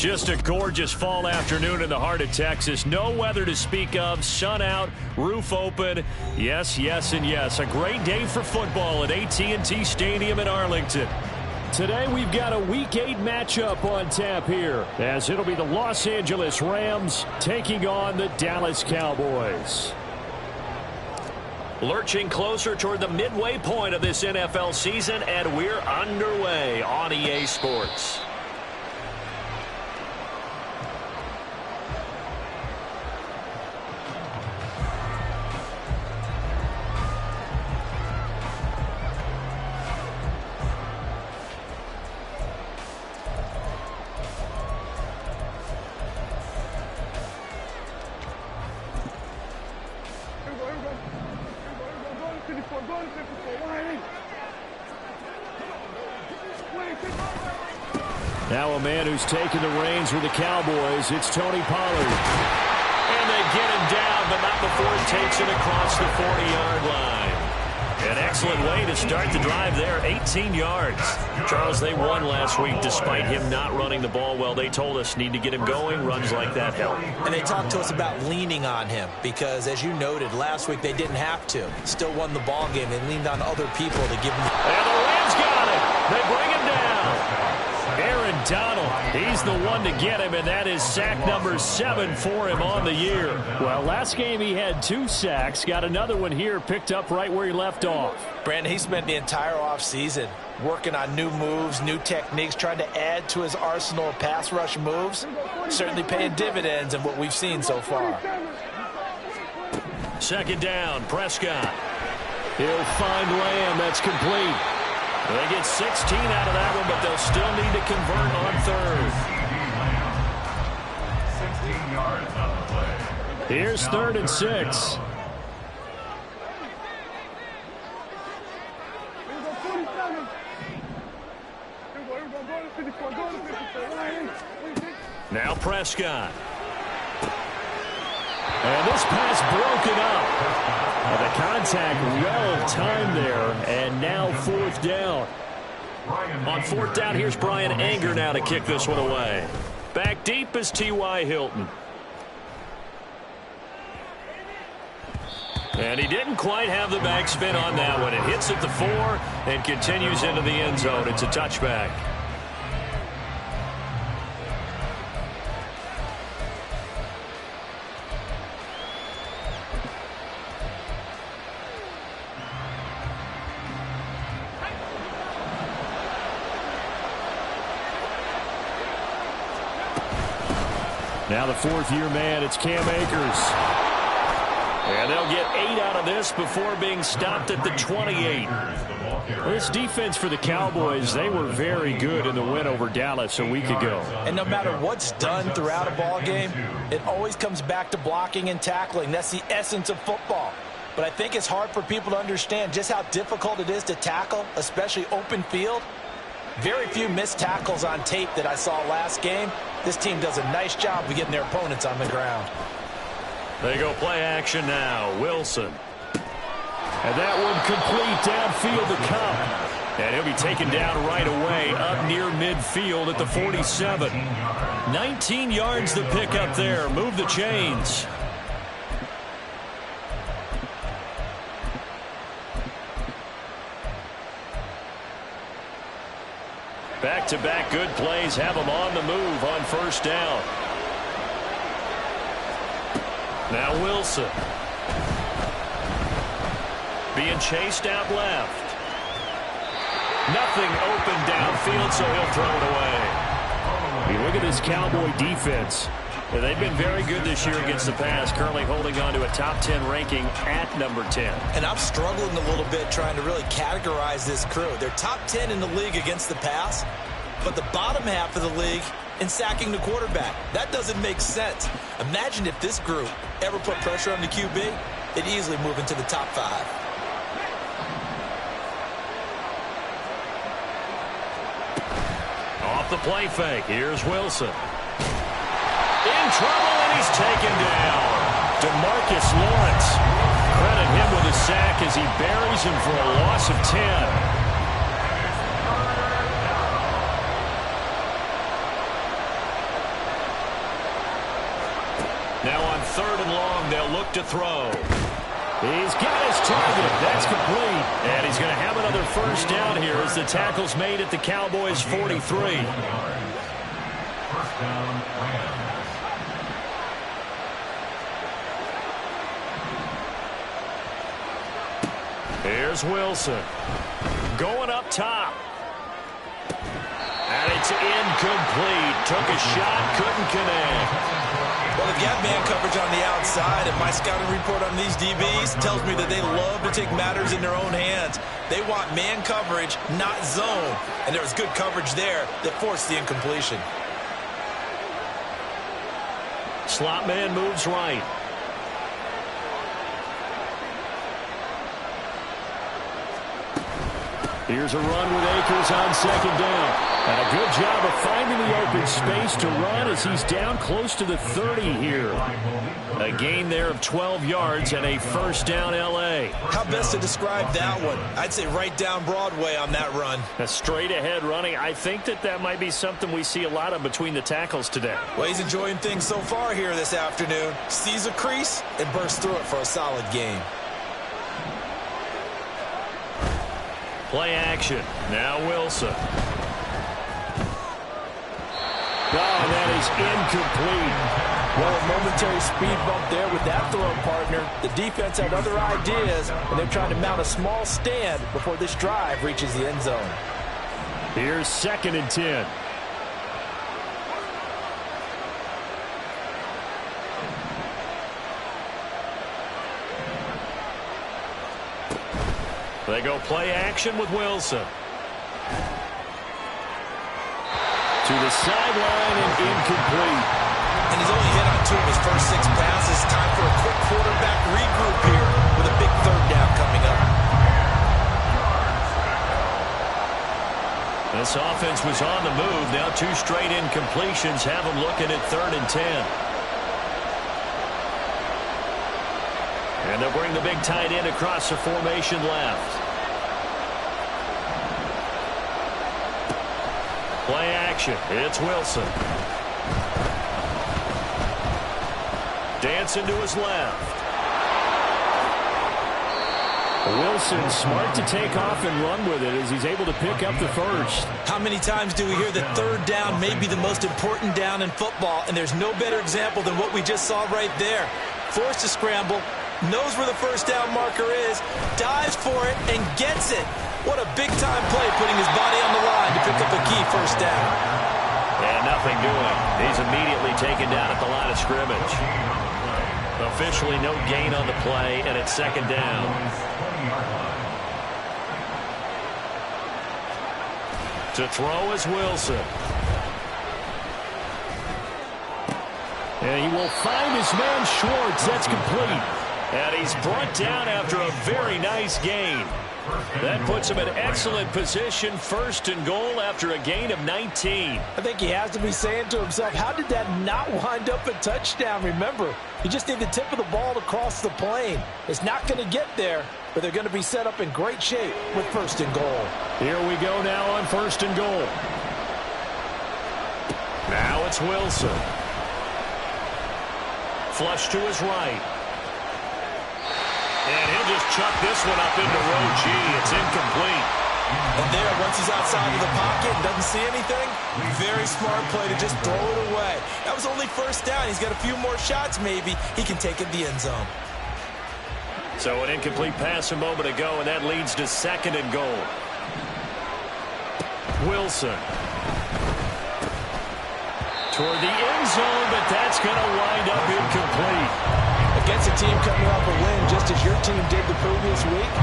Just a gorgeous fall afternoon in the heart of Texas. No weather to speak of. Sun out, roof open. Yes, yes, and yes. A great day for football at AT&T Stadium in Arlington. Today we've got a Week 8 matchup on tap here, as it'll be the Los Angeles Rams taking on the Dallas Cowboys. Lurching closer toward the midway point of this NFL season, and we're underway on EA Sports. Now a man who's taken the reins with the Cowboys, it's Tony Pollard. And they get him down, but not before it takes it across the 40-yard line. An excellent way to start the drive there, 18 yards. Charles, they won last week despite him not running the ball well. They told us need to get him going. Runs like that help. And they talked to us about leaning on him because, as you noted, last week they didn't have to. Still won the ball game. They leaned on other people to give him. And the Rams got it. They bring him down. Aaron Donald, he's the one to get him, and that is sack number 7 for him on the year. Well, last game he had 2 sacks. Got another one here, picked up right where he left off. Brandon, he spent the entire offseason working on new moves, new techniques, trying to add to his arsenal of pass rush moves. Certainly paying dividends in what we've seen so far. Second down, Prescott. He'll find Lamb. That's complete. They get 16 out of that one, but they'll still need to convert on third. 16 yards on the play. Here's 3rd and 6. Now Prescott. And this pass broken up. The contact well timed there, and now 4th down. On 4th down, here's Brian Anger now to kick this one away. Back deep is T.Y. Hilton. And he didn't quite have the backspin on that one. It hits at the 4 and continues into the end zone. It's a touchback. Now the 4th-year man, it's Cam Akers. And they'll get 8 out of this before being stopped at the 28. This defense for the Cowboys, they were very good in the win over Dallas a week ago. And no matter what's done throughout a ball game, it always comes back to blocking and tackling. That's the essence of football. But I think it's hard for people to understand just how difficult it is to tackle, especially open field. Very few missed tackles on tape that I saw last game. This team does a nice job of getting their opponents on the ground. They go play action now. Wilson. And that one complete downfield to Cup. And he'll be taken down right away up near midfield at the 47. 19 yards to pick up there. Move the chains. Back-to-back good plays have them on the move on 1st down. Now Wilson. Being chased out left. Nothing open downfield, so he'll throw it away. You look at this Cowboy defense. They've been very good this year against the pass, currently holding on to a top 10 ranking at number 10. And I'm struggling a little bit trying to really categorize this crew. They're top 10 in the league against the pass, but the bottom half of the league in sacking the quarterback. That doesn't make sense. Imagine if this group ever put pressure on the QB, they'd easily move into the top 5. Off the play fake, here's Wilson. In trouble, and he's taken down. DeMarcus Lawrence. Credit him with a sack as he buries him for a loss of 10. Now on 3rd and long, they'll look to throw. He's got his target. That's complete. And he's going to have another first down here as the tackle's made at the Cowboys' 43. Here's Wilson. Going up top. And it's incomplete. Took a shot, couldn't connect. Well, if you have man coverage on the outside, and my scouting report on these DBs tells me that they love to take matters in their own hands. They want man coverage, not zone. And there was good coverage there that forced the incompletion. Slot man moves right. Here's a run with Akers on 2nd down. And a good job of finding the open space to run as he's down close to the 30 here. A gain there of 12 yards and a first down L.A. How best to describe that one? I'd say right down Broadway on that run. A straight ahead running. I think that might be something we see a lot of between the tackles today. Well, he's enjoying things so far here this afternoon. Sees a crease and bursts through it for a solid game. Play action. Now Wilson. Oh, that is incomplete. Well, a momentary speed bump there with that throw, partner. The defense had other ideas, and they're trying to mount a small stand before this drive reaches the end zone. Here's 2nd and 10. They go play action with Wilson. To the sideline and incomplete. And he's only hit on 2 of his first 6 passes. Time for a quick quarterback regroup here with a big 3rd down coming up. This offense was on the move. Now 2 straight incompletions have them looking at 3rd and 10. And they'll bring the big tight end across the formation left. Play action. It's Wilson. Dancing to his left. Wilson smart to take off and run with it as he's able to pick up the first. How many times do we hear that 3rd down may be the most important down in football, and there's no better example than what we just saw right there. Forced to scramble, knows where the first down marker is, dives for it, and gets it. What a big-time play, putting his body on the line to pick up a key first down. And nothing doing. He's immediately taken down at the line of scrimmage. Officially no gain on the play, and it's 2nd down. To throw is Wilson. And he will find his man Schwartz. That's complete. And he's brought down after a very nice gain. That puts him in excellent position, 1st and goal after a gain of 19. I think he has to be saying to himself, how did that not wind up a touchdown? Remember, you just need the tip of the ball to cross the plane. It's not going to get there, but they're going to be set up in great shape with 1st and goal. Here we go now on 1st and goal. Now it's Wilson. Flush to his right. And he'll just chuck this one up into row G. It's incomplete. And there, once he's outside of the pocket and doesn't see anything, very smart play to just throw it away. That was only 1st down. He's got a few more shots maybe. He can take it the end zone. So an incomplete pass a moment ago, and that leads to 2nd and goal. Wilson. Toward the end zone, but that's going to wind up incomplete. Against a team coming off a win just as your team did the previous week,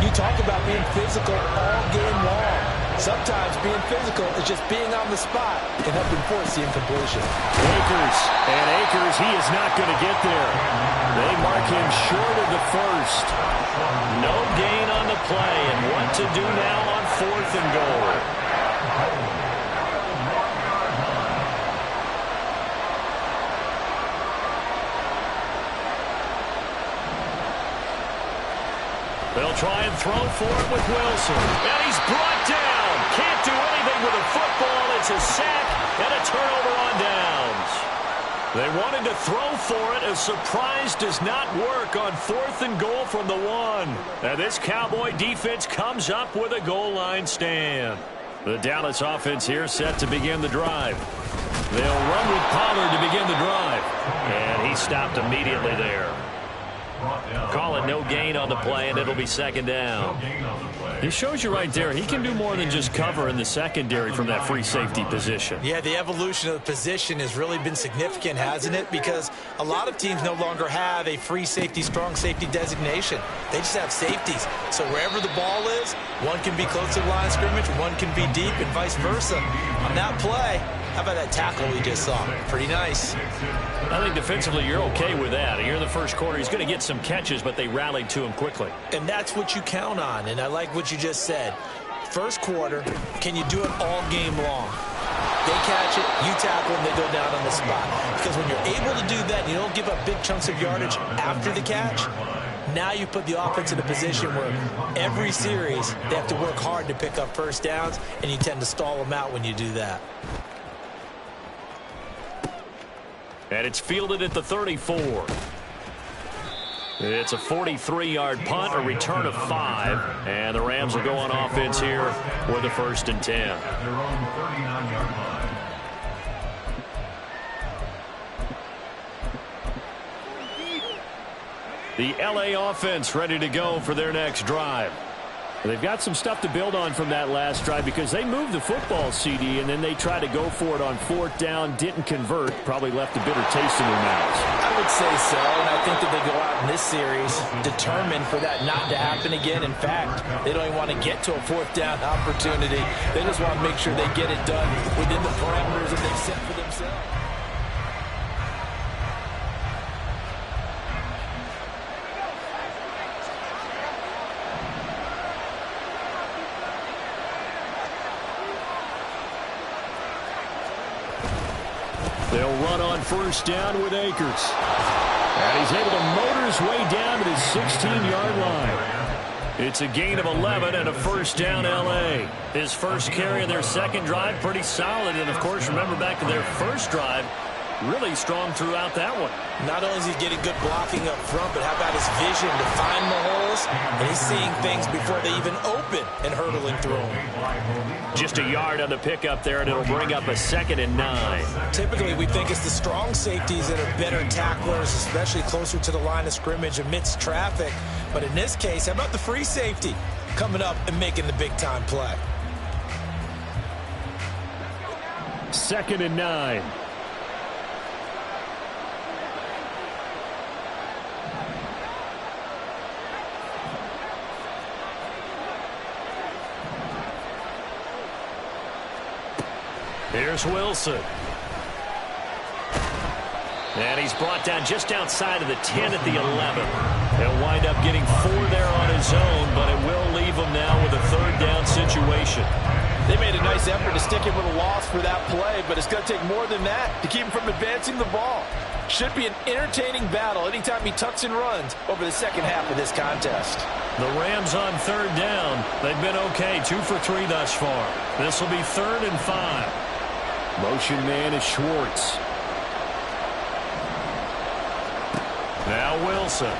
you talk about being physical all game long. Sometimes being physical is just being on the spot and helping force the incompletion. Akers, he is not going to get there. They mark him short of the first. No gain on the play, and what to do now on 4th and goal. They'll try and throw for it with Wilson. And he's brought down. Can't do anything with a football. It's a sack and a turnover on downs. They wanted to throw for it. A surprise does not work on 4th and goal from the 1. And this Cowboy defense comes up with a goal line stand. The Dallas offense here set to begin the drive. They'll run with Pollard to begin the drive. And he stopped immediately there. Call it no gain on the play, and it'll be 2nd down. It shows you right there, he can do more than just cover in the secondary from that free safety position. Yeah, the evolution of the position has really been significant, hasn't it? Because a lot of teams no longer have a free safety, strong safety designation. They just have safeties. So wherever the ball is, one can be close to the line of scrimmage, one can be deep, and vice versa. On that play, how about that tackle we just saw? Pretty nice. I think defensively you're okay with that. Here in the first quarter, he's going to get some catches, but they rallied to him quickly. And that's what you count on, and I like what you just said. First quarter, can you do it all game long? They catch it, you tackle them, they go down on the spot. Because when you're able to do that, you don't give up big chunks of yardage after the catch, now you put the offense in a position where every series they have to work hard to pick up first downs, and you tend to stall them out when you do that. And it's fielded at the 34. It's a 43-yard punt, a return of 5. And the Rams will go on offense here with a 1st and 10. The LA offense ready to go for their next drive. They've got some stuff to build on from that last drive because they moved the football, CD, and then they tried to go for it on 4th down, didn't convert, probably left a bitter taste in their mouths. I would say so, and I think that they go out in this series determined for that not to happen again. In fact, they don't even want to get to a 4th down opportunity. They just want to make sure they get it done within the parameters that they've set for themselves. They'll run on 1st down with Akers. And he's able to motor his way down to his 16-yard line. It's a gain of 11 and a 1st down L.A. His first carry of their second drive, pretty solid. And, of course, remember back to their first drive, really strong throughout that one. Not only is he getting good blocking up front, but how about his vision to find the holes? And he's seeing things before they even open and hurdling through them. Just a yard on the pickup there, and it'll bring up a 2nd and 9. Typically, we think it's the strong safeties that are better tacklers, especially closer to the line of scrimmage amidst traffic. But in this case, how about the free safety coming up and making the big-time play? 2nd and 9. Here's Wilson. And he's brought down just outside of the 10 at the 11. He'll wind up getting 4 there on his own, but it will leave him now with a 3rd down situation. They made a nice effort to stick him with a loss for that play, but it's going to take more than that to keep him from advancing the ball. Should be an entertaining battle anytime he tucks and runs over the second half of this contest. The Rams on 3rd down. They've been okay, 2 for 3 thus far. This will be 3rd and 5. Motion man is Schwartz. Now Wilson. Oh,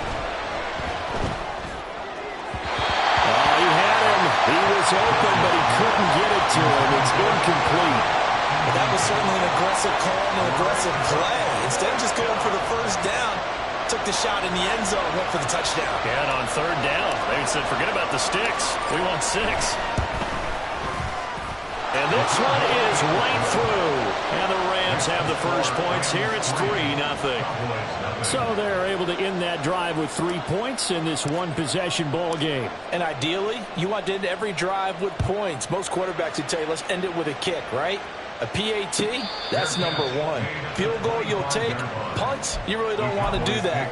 he had him. He was open, but he couldn't get it to him. It's incomplete. But that was certainly an aggressive call and an aggressive play. Instead of just going for the 1st down, took the shot in the end zone, went for the touchdown. Yeah, and on 3rd down, they said, forget about the sticks. We want 6. And this one is right through. And the Rams have the first points here. It's 3-0. So they're able to end that drive with 3 points in this one-possession ball game. And ideally, you want to end every drive with points. Most quarterbacks would tell you, let's end it with a kick, right? A PAT, that's number 1. Field goal, you'll take. Punts, you really don't want to do that.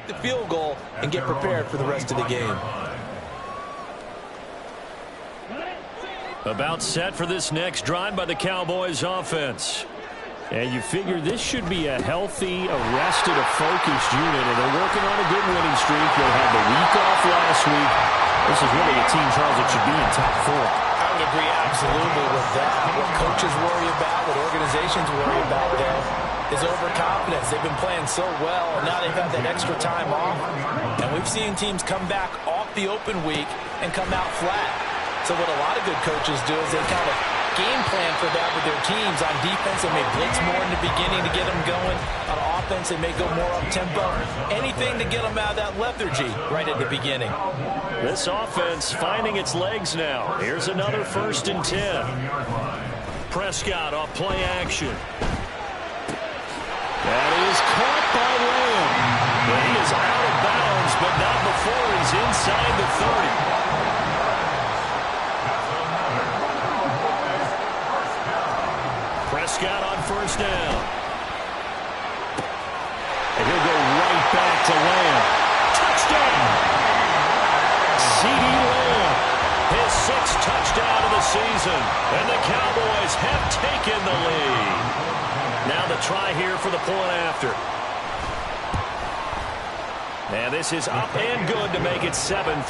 kick the field goal and get prepared for the rest of the game. About set for this next drive by the Cowboys offense. And you figure this should be a healthy, arrested, a focused unit, and they're working on a good winning streak. They had the week off last week. This is really a team, Charles, that should be in top 4. I would agree absolutely with that. What coaches worry about, what organizations worry about, though, is overconfidence. They've been playing so well, and now they've had that extra time off. And we've seen teams come back off the open week and come out flat. So what a lot of good coaches do is they kind of game plan for that with their teams. On defense, they may blitz more in the beginning to get them going. On offense, they may go more up-tempo. Anything to get them out of that lethargy right at the beginning. This offense finding its legs now. Here's another 1st and 10. Prescott off play action. That is caught by Lamb. But he is out of bounds, but not before he's inside the 30. Prescott on 1st down. And he'll go right back to Lamb. Touchdown! C.D. Lamb, his 6th touchdown of the season. And the Cowboys have taken the lead. Now the try here for the point after. And this is up and good to make it 7-3.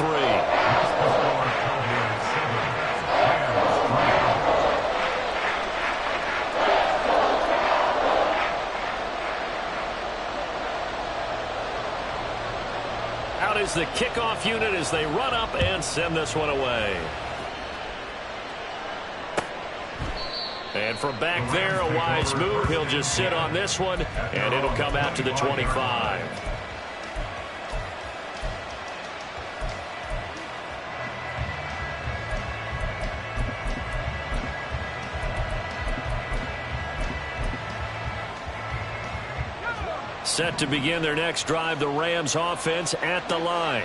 Is the kickoff unit as they run up and send this one away. And from back there, a wise move. He'll just sit on this one, and it'll come out to the 25. Set to begin their next drive, the Rams offense at the line.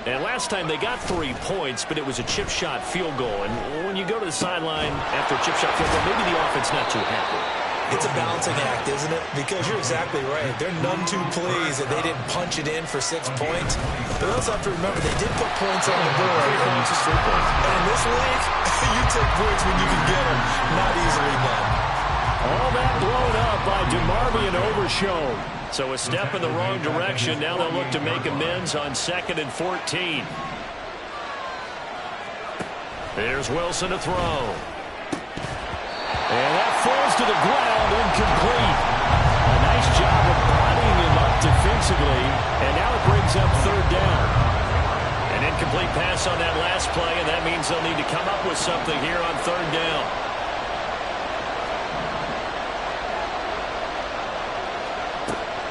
And last time they got 3 points, but it was a chip shot field goal. And when you go to the sideline after a chip shot field goal, maybe the offense not too happy. It's a balancing act, isn't it? Because you're exactly right. They're none too pleased that they didn't punch it in for 6 points. But you also have to remember they did put points on the board. And in this league, you take points when you can get them, not easily done. All that blown up by DeMarvion Overshown. So a step in the wrong direction. Now they'll look to make amends on 2nd and 14. There's Wilson to throw. And that falls to the ground, incomplete. A nice job of bodying him up defensively. And now it brings up 3rd down. An incomplete pass on that last play, and that means they'll need to come up with something here on 3rd down.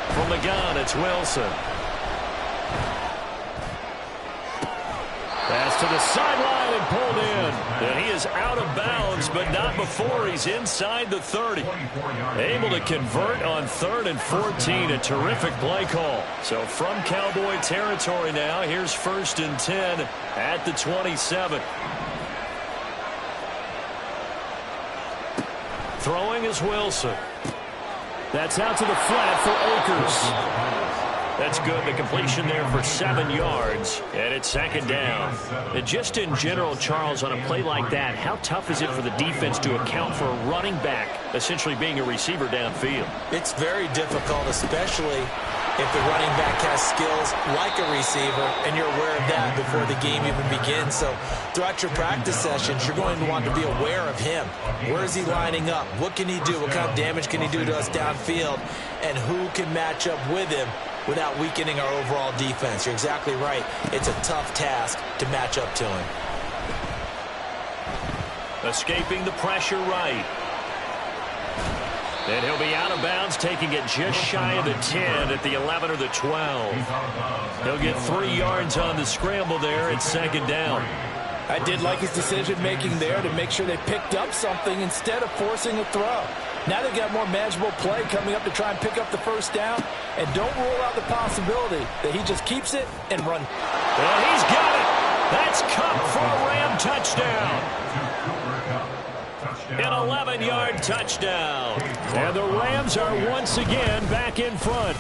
From the gun, it's Wilson. Pass to the sideline and pulled in. And he is out of bounds, but not before he's inside the 30. Able to convert on 3rd and 14. A terrific play call. So from Cowboy territory now, here's 1st and 10 at the 27. Throwing is Wilson. That's out to the flat for Akers. That's good. The completion there for 7 yards. And it's 2nd down. And just in general, Charles, on a play like that, how tough is it for the defense to account for a running back essentially being a receiver downfield? It's very difficult, especially if the running back has skills like a receiver, and you're aware of that before the game even begins. So throughout your practice sessions, you're going to want to be aware of him. Where is he lining up? What can he do? What kind of damage can he do to us downfield? And who can match up with him without weakening our overall defense? You're exactly right. It's a tough task to match up to him. Escaping the pressure right. And he'll be out of bounds, taking it just shy of the 10 at the 11 or the 12. He'll get 3 yards on the scramble there at 2nd down. I did like his decision-making there to make sure they picked up something instead of forcing a throw. Now they've got more manageable play coming up to try and pick up the 1st down. And don't rule out the possibility that he just keeps it and runs. And he's got it. That's Cup for a Ram touchdown. An 11-yard touchdown. And the Rams are once again back in front.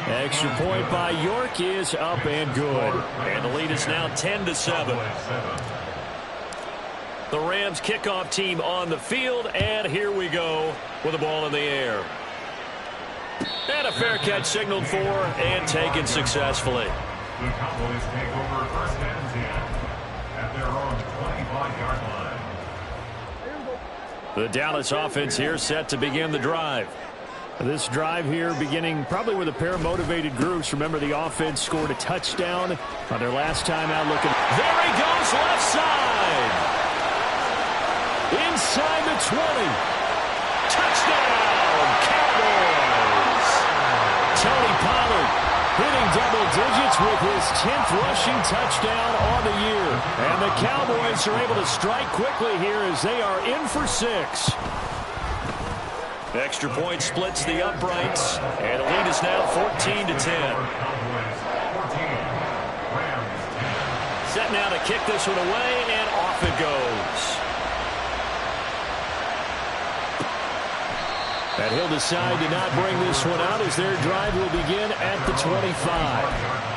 Extra point by York is up and good. And the lead is now 10-7. The Rams kickoff team on the field, and here we go with the ball in the air. And a fair catch signaled for and taken successfully. The Cowboys take over first and 10 at their own 25-yard line. The Dallas offense here set to begin the drive. This drive here beginning probably with a pair of motivated groups. Remember, the offense scored a touchdown on their last time out looking. There he goes, left side. Inside the 20. Touchdown, Cowboys. Tony Pollard hitting double digits with his 10th rushing touchdown on the year. And the Cowboys are able to strike quickly here as they are in for 6. Extra point splits the uprights, and the lead is now 14-10. Set now to kick this one away, and off it goes. And he'll decide to not bring this one out as their drive will begin at the 25.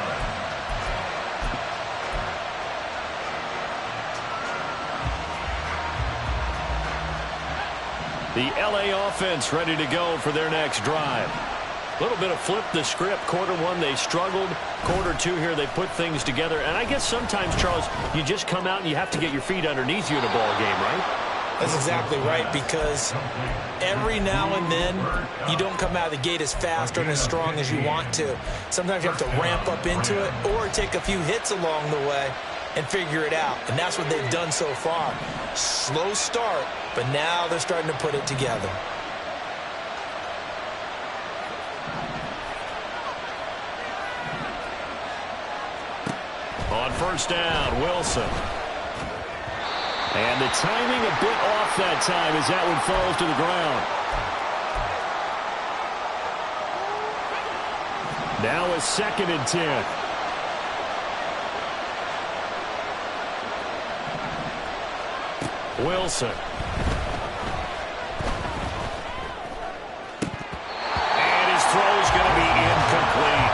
The LA offense ready to go for their next drive. A little bit of flip the script. Quarter one, they struggled. Quarter two here, they put things together. And I guess sometimes, Charles, you just come out and you have to get your feet underneath you in a ball game, right? That's exactly right, because every now and then you don't come out of the gate as fast or as strong as you want to. Sometimes you have to ramp up into it or take a few hits along the way and figure it out. And that's what they've done so far. Slow start, but now they're starting to put it together. On first down, Wilson. And the timing a bit off that time as that one falls to the ground. Now a 2nd and 10. Wilson. And his throw is going to be incomplete.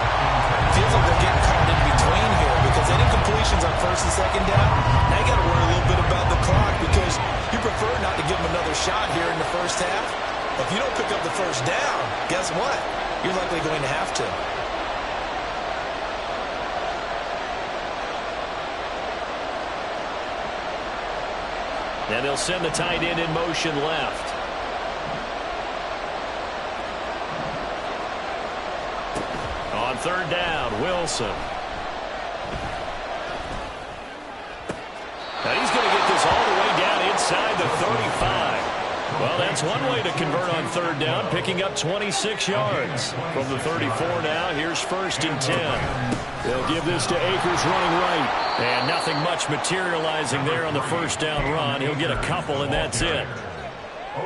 Feels like they're getting caught in between here because any completions on first and second down, now you got to worry a little bit about the clock because you prefer not to give them another shot here in the first half. If you don't pick up the first down, guess what? You're likely going to have to. And they'll send the tight end in motion left. On third down, Wilson. Now he's going to get this all the way down inside the 35. Well, that's one way to convert on third down, picking up 26 yards. From the 34 now, here's 1st and 10. They'll give this to Akers running right. And nothing much materializing there on the first down run. He'll get a couple, and that's it.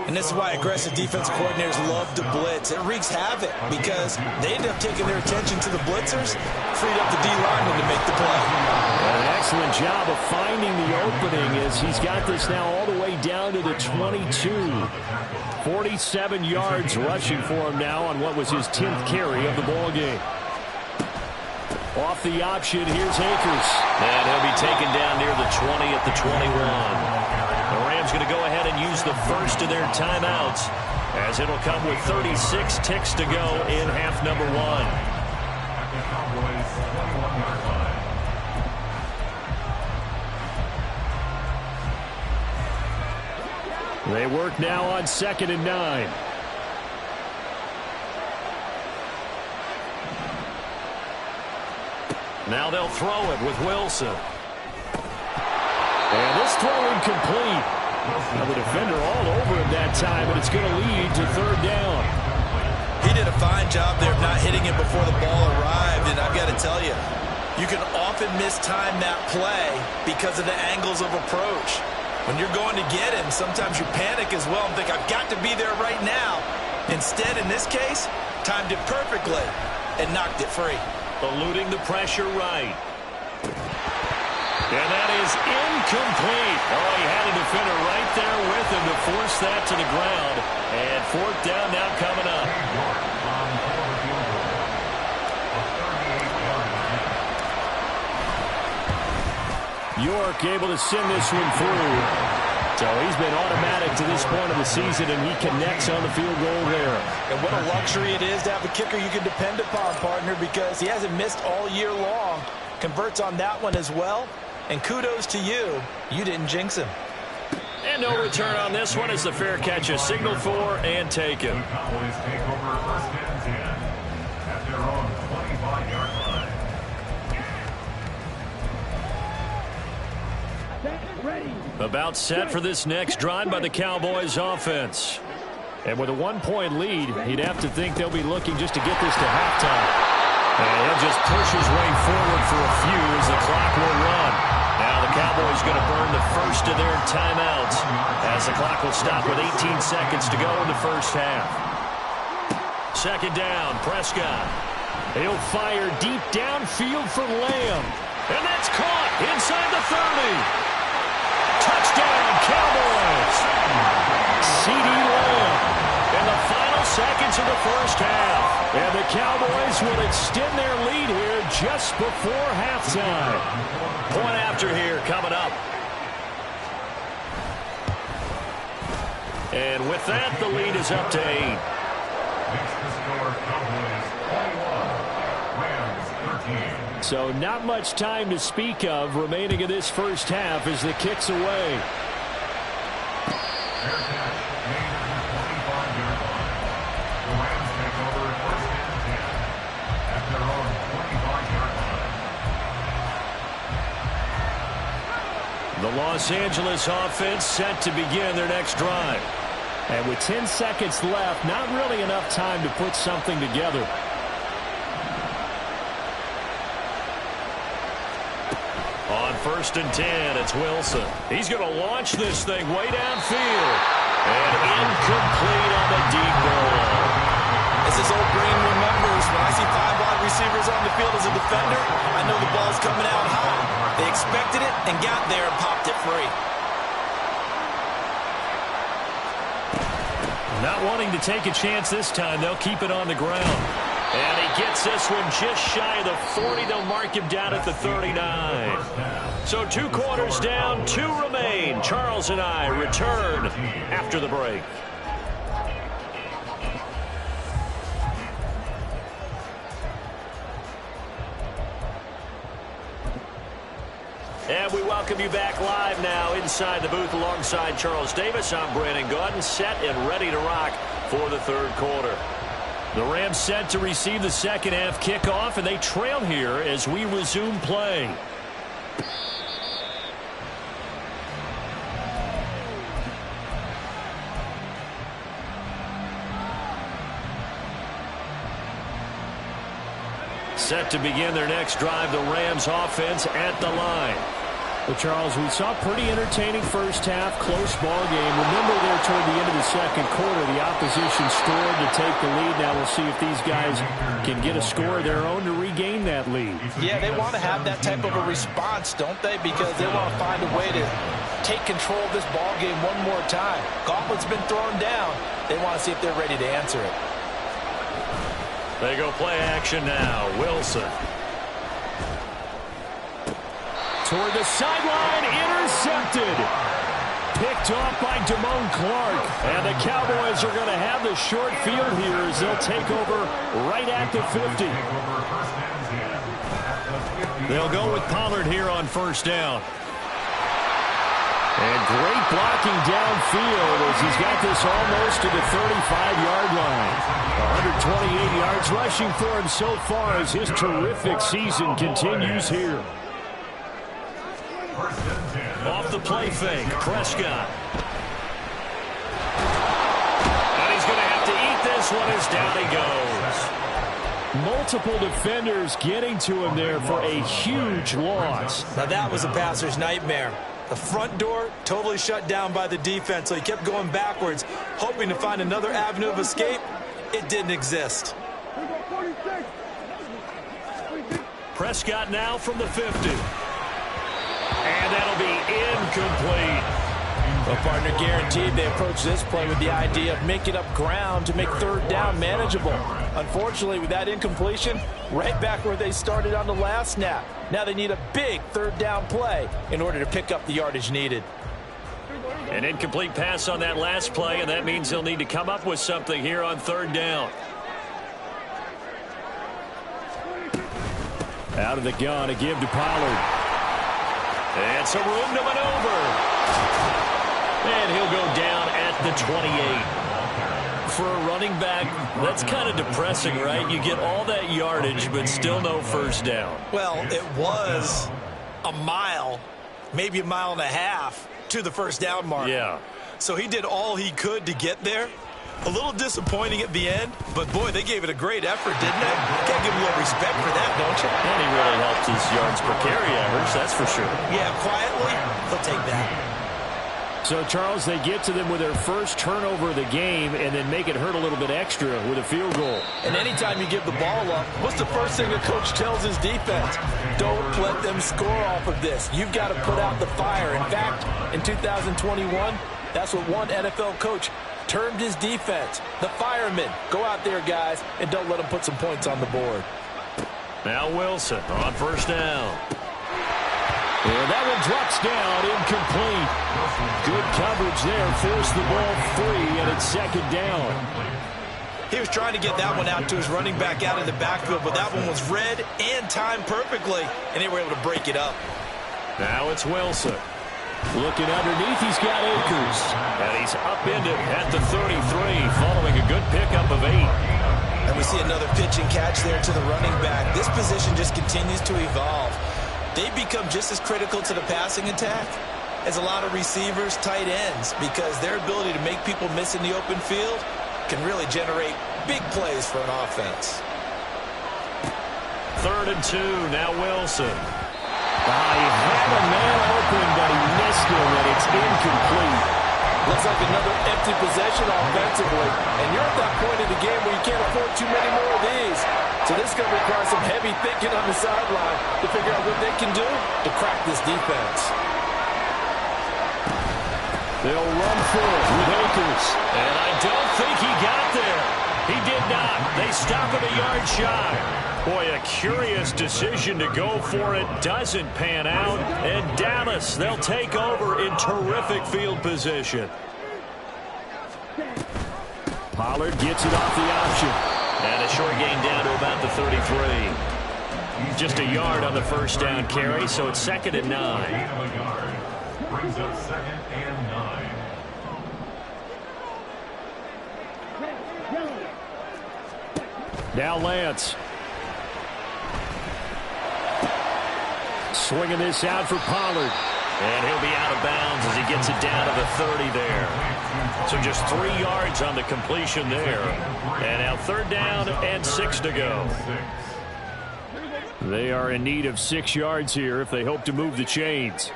And this is why aggressive defensive coordinators love to blitz. It wreaks havoc because they end up taking their attention to the blitzers, freed up the D-lineman to make the play. An excellent job of finding the opening as he's got this now all the way down to the 22. 47 yards rushing for him now on what was his 10th carry of the ball game. Off the option, here's Akers. And he'll be taken down near the 20 at the 21. The Rams going to go ahead and use the first of their timeouts as it'll come with 36 ticks to go in half number 1. They work now on 2nd and 9. Now they'll throw it with Wilson. And this throw incomplete. Now the defender all over him that time, and it's going to lead to third down. He did a fine job there of not hitting it before the ball arrived, and I've got to tell you, you can often mistime that play because of the angles of approach. When you're going to get him, sometimes you panic as well and think, I've got to be there right now. Instead, in this case, timed it perfectly and knocked it free. Eluding the pressure right. And that is incomplete. Oh, he had a defender right there with him to force that to the ground. And 4th down now coming up. York able to send this one through. So he's been automatic to this point of the season, and he connects on the field goal there. And what a luxury it is to have a kicker you can depend upon, partner, because he hasn't missed all year long. Converts on that one as well. And kudos to you. You didn't jinx him. And no return on this one as the fair catch is signaled for and taken. The Cowboys take over first and 10 at their own 25-yard line. About set for this next drive by the Cowboys offense. And with a 1-point lead, he'd have to think they'll be looking just to get this to halftime. And he'll just push his way forward for a few as the clock will run. Now the Cowboys going to burn the first of their timeouts as the clock will stop with 18 seconds to go in the first half. Second down, Prescott. He'll fire deep downfield for Lamb. And that's caught inside the 30. Touchdown, Cowboys. CeeDee Lamb. In the final seconds of the first half. And the Cowboys will extend their lead here just before halftime. Point after here coming up. And with that, the lead is up to 8. Makes the score Cowboys 21, Rams 13. So not much time to speak of remaining in this first half as the kick's away. Fair catch made at the 25-yard line. The Rams take over first and 10 at their own 25-yard line. The Los Angeles offense set to begin their next drive. And with 10 seconds left, not really enough time to put something together. On first and 10, it's Wilson. He's going to launch this thing way downfield. And incomplete on the deep ball. As his old brain remembers, when I see 5 wide receivers on the field as a defender, I know the ball's coming out high. They expected it and got there and popped it free. Not wanting to take a chance this time, they'll keep it on the ground. And he gets this one just shy of the 40. They'll mark him down at the 39. So 2 quarters down, 2 remain. Charles and I return after the break. And we welcome you back live now inside the booth alongside Charles Davis. I'm Brandon Gaudin, set and ready to rock for the third quarter. The Rams set to receive the second half kickoff, and they trail here as we resume play. Set to begin their next drive, the Rams offense at the line. Well, Charles, we saw a pretty entertaining first half, close ball game. Remember there toward the end of the second quarter, the opposition scored to take the lead. Now we'll see if these guys can get a score of their own to regain that lead. Yeah, they want to have that type of a response, don't they? Because they want to find a way to take control of this ball game one more time. Gauntlet's been thrown down. They want to see if they're ready to answer it. They go play action now. Wilson. Toward the sideline, intercepted. Picked off by Damone Clark. And the Cowboys are going to have the short field here as they'll take over right at the 50. They'll go with Pollard here on first down. And great blocking downfield as he's got this almost to the 35-yard line. 128 yards rushing for him so far as his terrific season continues here. Off the play fake, Prescott. And he's going to have to eat this one as down he goes. Multiple defenders getting to him there for a huge loss. Now that was a passer's nightmare. The front door totally shut down by the defense, so he kept going backwards, hoping to find another avenue of escape. It didn't exist. Prescott now from the 50. And that'll be incomplete. Well, partner, guaranteed they approach this play with the idea of making up ground to make third down manageable. Unfortunately, with that incompletion, right back where they started on the last snap. Now they need a big third down play in order to pick up the yardage needed. An incomplete pass on that last play, and that means they'll need to come up with something here on third down. Out of the gun, a give to Pollard. And some room to maneuver. And he'll go down at the 28. For a running back, that's kind of depressing, right? You get all that yardage, but still no first down. Well, it was a mile, maybe a mile and a half to the first down mark. Yeah. So he did all he could to get there. A little disappointing at the end, but boy, they gave it a great effort, didn't they? Gotta give him a little respect for that, don't you? And he really helped his yards per carry average, that's for sure. Yeah, quietly, they'll take that. So, Charles, they get to them with their first turnover of the game and then make it hurt a little bit extra with a field goal. And anytime you give the ball up, what's the first thing a coach tells his defense? Don't let them score off of this. You've got to put out the fire. In fact, in 2021, that's what one NFL coach termed his defense. The firemen. Go out there, guys, and don't let them put some points on the board. Now Wilson on first down. And that one drops down, incomplete. Good coverage there, forced the ball free, and it's second down. He was trying to get that one out to his running back out in the backfield, but that one was read and timed perfectly, and they were able to break it up. Now it's Wilson. Looking underneath, he's got Akers. And he's upended at the 33, following a good pickup of 8. And we see another pitch and catch there to the running back. This position just continues to evolve. They become just as critical to the passing attack as a lot of receivers, tight ends, because their ability to make people miss in the open field can really generate big plays for an offense. 3rd and 2, now Wilson. He had a man open, but he missed him, and it's incomplete. Looks like another empty possession offensively, and you're at that point in the game where you can't afford too many more of these. So this is going to require some heavy thinking on the sideline to figure out what they can do to crack this defense. They'll run for it with Akers. And I don't think he got there. He did not. They stop him a yard shy. Boy, a curious decision to go for it. Doesn't pan out. And Dallas, they'll take over in terrific field position. Pollard gets it off the option. And a short gain down to about the 33. Just a yard on the first down carry, so it's 2nd and 9. Brings up 2nd and 9. Now Lance. Swinging this out for Pollard. And he'll be out of bounds as he gets it down to the 30 there. So just 3 yards on the completion there. And now 3rd down and 6 to go. They are in need of 6 yards here if they hope to move the chains.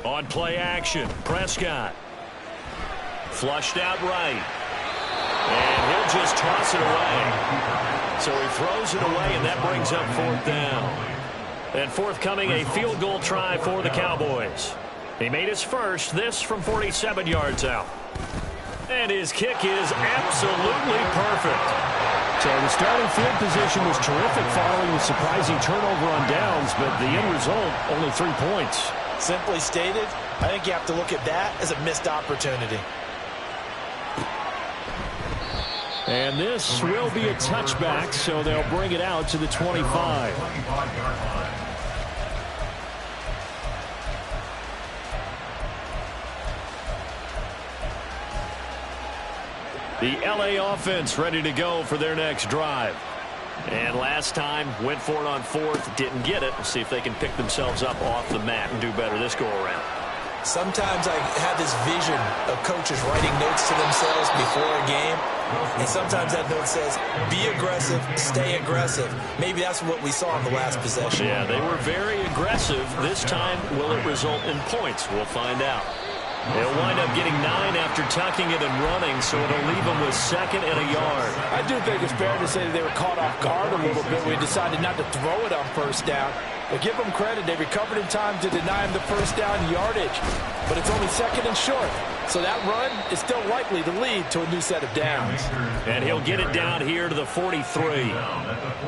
On play action, Prescott. Flushed out right. And he'll just toss it away. So he throws it away, and that brings up 4th down. And forthcoming, a field goal try for the Cowboys. He made his first, this from 47 yards out. And his kick is absolutely perfect. So the starting field position was terrific following the surprising turnover on downs, but the end result, only 3 points. Simply stated, I think you have to look at that as a missed opportunity. And this will be a touchback, so they'll bring it out to the 25. The LA offense ready to go for their next drive. And last time, went for it on 4th, didn't get it. We'll see if they can pick themselves up off the mat and do better this go-around. Sometimes I have this vision of coaches writing notes to themselves before a game. And sometimes that note says, be aggressive, stay aggressive. Maybe that's what we saw in the last possession. Yeah, they were very aggressive. This time, will it result in points? We'll find out. They'll wind up getting 9 after tucking it and running, so it'll leave them with 2nd and a yard. I do think it's fair to say that they were caught off guard a little bit. We decided not to throw it on 1st down. But give them credit. They recovered in time to deny him the 1st down yardage. But it's only 2nd and short. So that run is still likely to lead to a new set of downs. And he'll get it down here to the 43.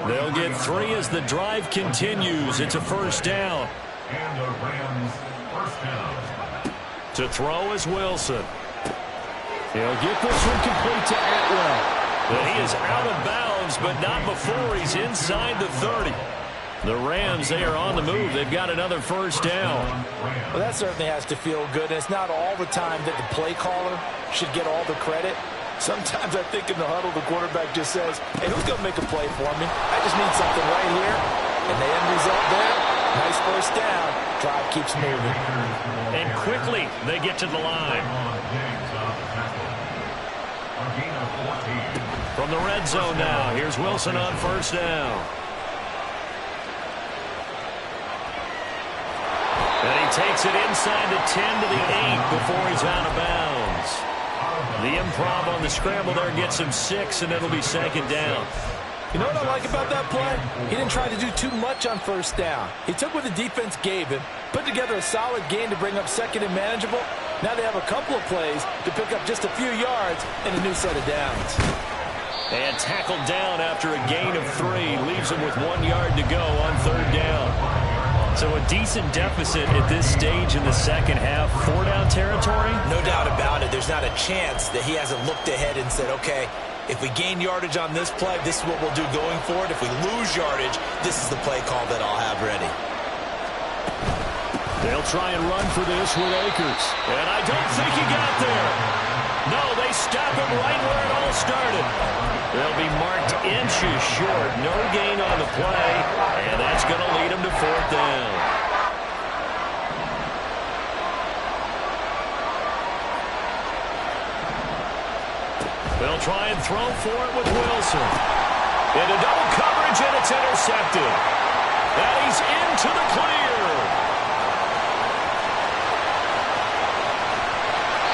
They'll get 3 as the drive continues. It's a 1st down. And the Rams first down. To throw is Wilson. He'll get this one complete to Atwell. And he is out of bounds, but not before he's inside the 30. The Rams, they are on the move. They've got another 1st down. Well, that certainly has to feel good. And it's not all the time that the play caller should get all the credit. Sometimes I think in the huddle, the quarterback just says, hey, who's going to make a play for me? I just need something right here. And the end result there, nice 1st down. Drive keeps moving. And quickly, they get to the line. From the red zone now, here's Wilson on 1st down. And he takes it inside the 10 to the 8 before he's out of bounds. The improv on the scramble there gets him 6, and it'll be 2nd down. You know what I like about that play? He didn't try to do too much on 1st down. He took what the defense gave him, put together a solid game to bring up 2nd and manageable. Now they have a couple of plays to pick up just a few yards and a new set of downs. And tackled down after a gain of 3. Leaves him with 1 yard to go on 3rd down. So a decent deficit at this stage in the 2nd half. 4-down territory? No doubt about it. There's not a chance that he hasn't looked ahead and said, okay, if we gain yardage on this play, this is what we'll do going forward. If we lose yardage, this is the play call that I'll have ready. They'll try and run for this with Akers. And I don't think he got there. No, they stop him right where it all started. They'll be marked inches short. No gain on the play. And that's going to lead him to 4th down. They'll try and throw for it with Wilson. Into double coverage, and it's intercepted. And he's into the clear.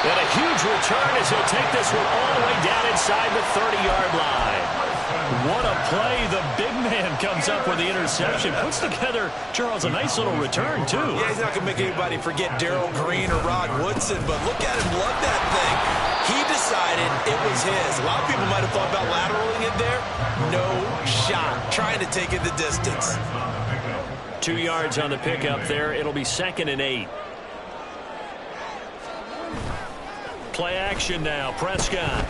And a huge return as he'll take this one all the way down inside the 30-yard line. What a play. The big man comes up with the interception. Puts together, Charles, a nice little return, too. Yeah, he's not going to make anybody forget Darrell Green or Rod Woodson, but look at him lug that thing. He decided it was his. A lot of people might have thought about lateraling it there. No shot. Trying to take it the distance. 2 yards on the pickup there. It'll be 2nd and 8. Play action now. Prescott.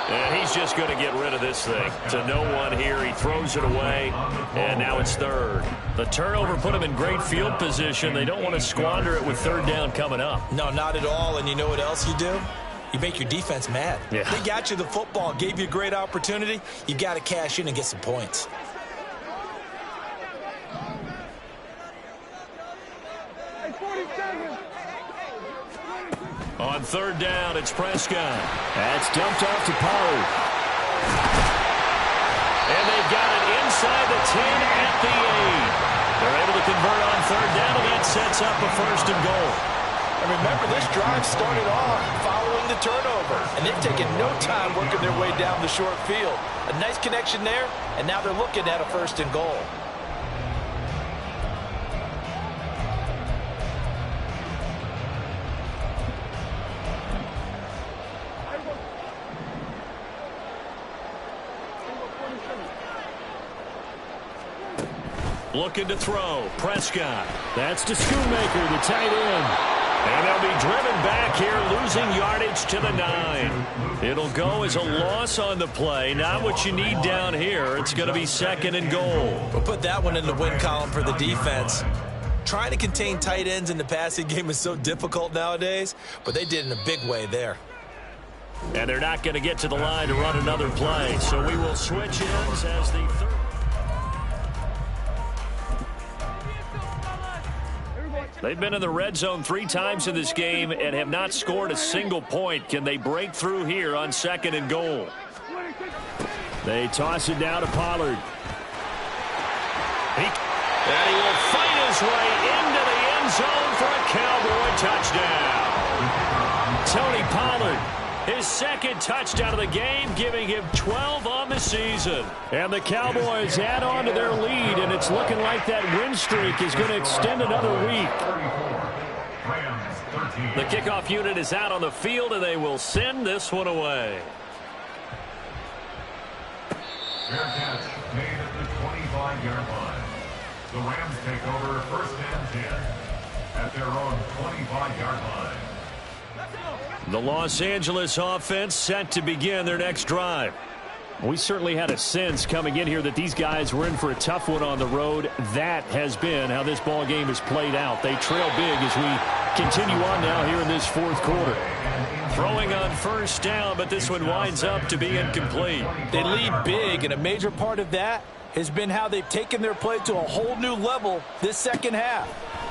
And he's just going to get rid of this thing. To no one here. He throws it away. And now it's 3rd. The turnover put him in great field position. They don't want to squander it with 3rd down coming up. No, not at all. And you know what else you do? You make your defense mad. Yeah. They got you the football, gave you a great opportunity. You got to cash in and get some points. On 3rd down, it's Prescott. That's dumped off to Pollard. And they've got it inside the 10 at the 8. They're able to convert on 3rd down, and that sets up a 1st and goal. And remember, this drive started off following the turnover. And they've taken no time working their way down the short field. A nice connection there, and now they're looking at a 1st and goal. Looking to throw. Prescott. That's to Schoonmaker, the tight end. And they'll be driven back here, losing yardage to the 9. It'll go as a loss on the play. Not what you need down here. It's going to be 2nd and goal. We'll put that one in the win column for the defense. Trying to contain tight ends in the passing game is so difficult nowadays, but they did in a big way there. And they're not going to get to the line to run another play. So we will switch ends as the 3rd. They've been in the red zone 3 times in this game and have not scored a single point. Can they break through here on 2nd and goal? They toss it down to Pollard. And he will fight his way into the end end zone for a Cowboy touchdown. Tony Pollard, his second touchdown of the game, giving him 12 on the season. And the Cowboys add on to their lead, and it's looking like that win streak is going to extend another week. The kickoff unit is out on the field, and they will send this one away. Fair catch made at the 25-yard line. The Rams take over first and 10 at their own 25-yard line. The Los Angeles offense set to begin their next drive. We certainly had a sense coming in here that these guys were in for a tough one on the road. That has been how this ball game has played out. They trail big as we continue on now here in this fourth quarter. Throwing on first down, but this one winds up to be incomplete. They lead big, and a major part of that has been how they've taken their play to a whole new level this second half.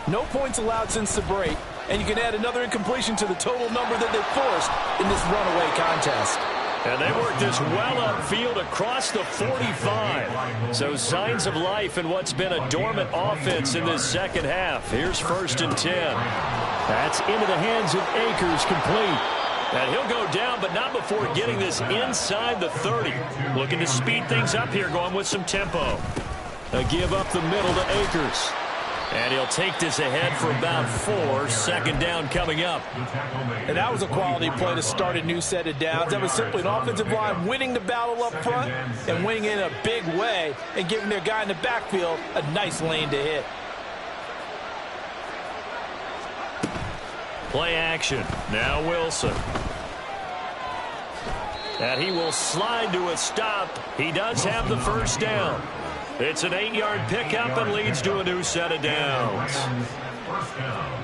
No points allowed since the break, and you can add another incompletion to the total number that they forced in this runaway contest. And they work this well upfield across the 45. So signs of life in what's been a dormant offense in this second half. Here's first and 10. That's into the hands of Akers, complete. And he'll go down, but not before getting this inside the 30. Looking to speed things up here, going with some tempo. A give up the middle to Akers. And he'll take this ahead for about 4. Second down coming up. And that was a quality play to start a new set of downs. That was simply an offensive line winning the battle up front and winning in a big way and giving their guy in the backfield a nice lane to hit. Play action. Now Wilson. And he will slide to a stop. He does have the first down. It's an 8-yard pickup and leads to a new set of downs. First down.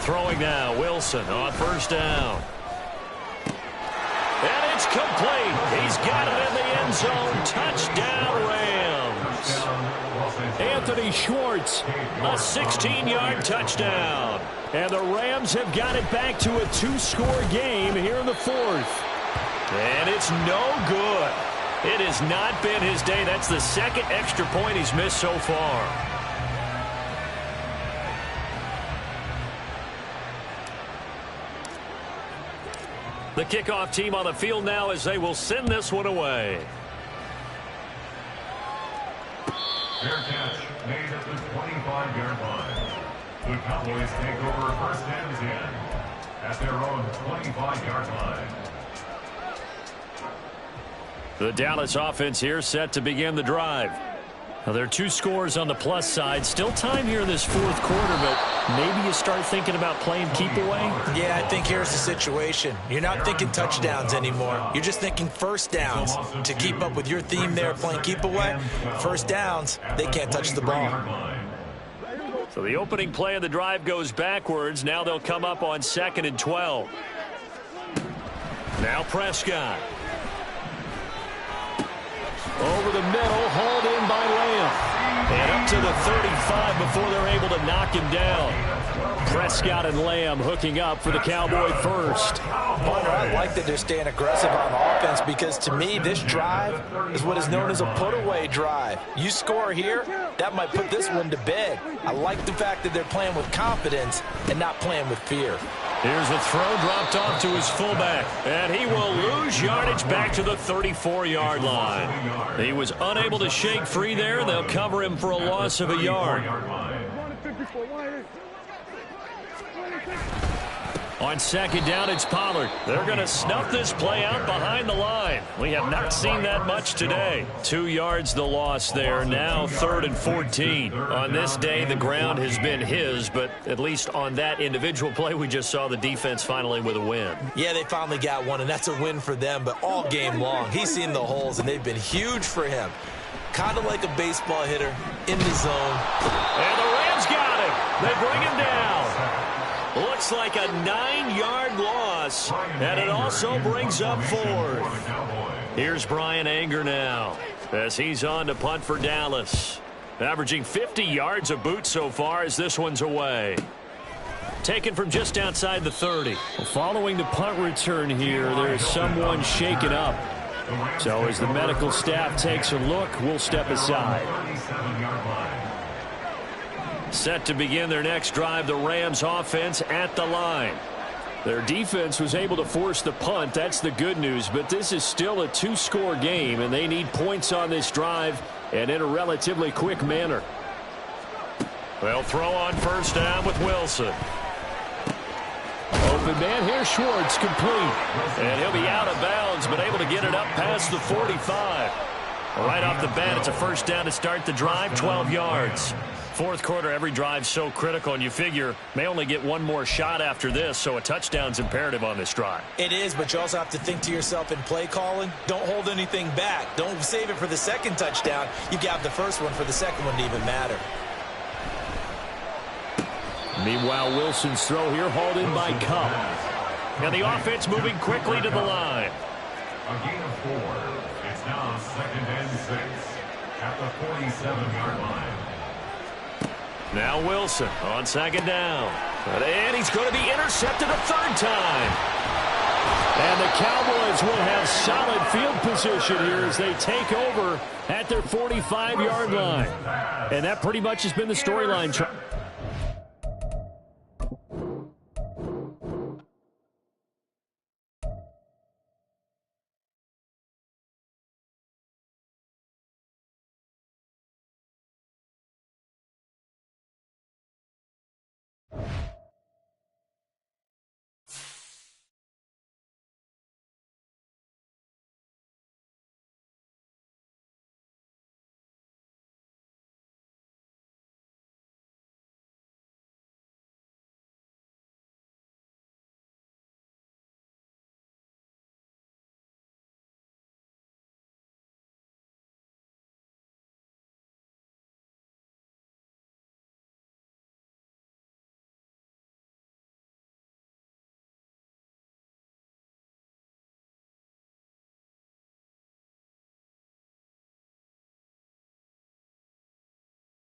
Throwing now, Wilson on first down. And it's complete. He's got it in the end zone. Touchdown, Rams. Anthony Schwartz, a 16-yard touchdown. And the Rams have got it back to a 2-score game here in the fourth. And it's no good. It has not been his day. That's the second extra point he's missed so far. The kickoff team on the field now as they will send this one away. Fair catch made at the 25-yard line. The Cowboys take over first and 10 at their own 25-yard line. The Dallas offense here set to begin the drive. Now, there are 2 scores on the plus side. Still time here in this fourth quarter, but maybe you start thinking about playing keep away? Yeah, I think here's the situation. You're not thinking touchdowns anymore. You're just thinking first downs. To keep up with your theme there, playing keep away, first downs, they can't touch the ball. So the opening play of the drive goes backwards. Now they'll come up on 2nd and 12. Now Prescott. Over the middle, hauled in by Lamb. And up to the 35 before they're able to knock him down. Prescott and Lamb hooking up for the Cowboy first. Partner, I like that they're staying aggressive on offense because to me this drive is what is known as a put-away drive. You score here, that might put this one to bed. I like the fact that they're playing with confidence and not playing with fear. Here's a throw dropped off to his fullback. And he will lose yardage back to the 34-yard line. He was unable to shake free there. They'll cover him for a loss of a yard. On second down, it's Pollard. They're going to snuff this play out behind the line. We have not seen that much today. 2 yards the loss there. Now 3rd and 14. On this day, the ground has been his, but at least on that individual play, we just saw the defense finally with a win. Yeah, they finally got one, and that's a win for them, but all game long, he's seen the holes, and they've been huge for him. Kind of like a baseball hitter in the zone. And the Rams got him. They bring him down. Looks like a 9-yard loss, and it also brings up 4th. Here's Brian Anger now as he's on to punt for Dallas. Averaging 50 yards a boot so far as this one's away. Taken from just outside the 30. Following the punt return here, there's someone shaken up. So as the medical staff takes a look, we'll step aside. Set to begin their next drive, the Rams offense at the line. Their defense was able to force the punt. That's the good news. But this is still a two-score game, and they need points on this drive and in a relatively quick manner. They'll throw on first down with Wilson. Open man here, Schwartz, complete. And he'll be out of bounds, but able to get it up past the 45. Right off the bat, it's a first down to start the drive, 12 yards. Fourth quarter, every drive's so critical, and you figure may only get one more shot after this, so a touchdown's imperative on this drive. It is, but you also have to think to yourself in play calling, don't hold anything back. Don't save it for the second touchdown. You got the first one for the second one to even matter. Meanwhile, Wilson's throw here hauled in by Cup. And the offense moving quickly to the line. A gain of 4. It's now 2nd and 6 at the 47-yard line. Now Wilson on second down. And he's going to be intercepted a third time. And the Cowboys will have solid field position here as they take over at their 45-yard line. And that pretty much has been the storyline.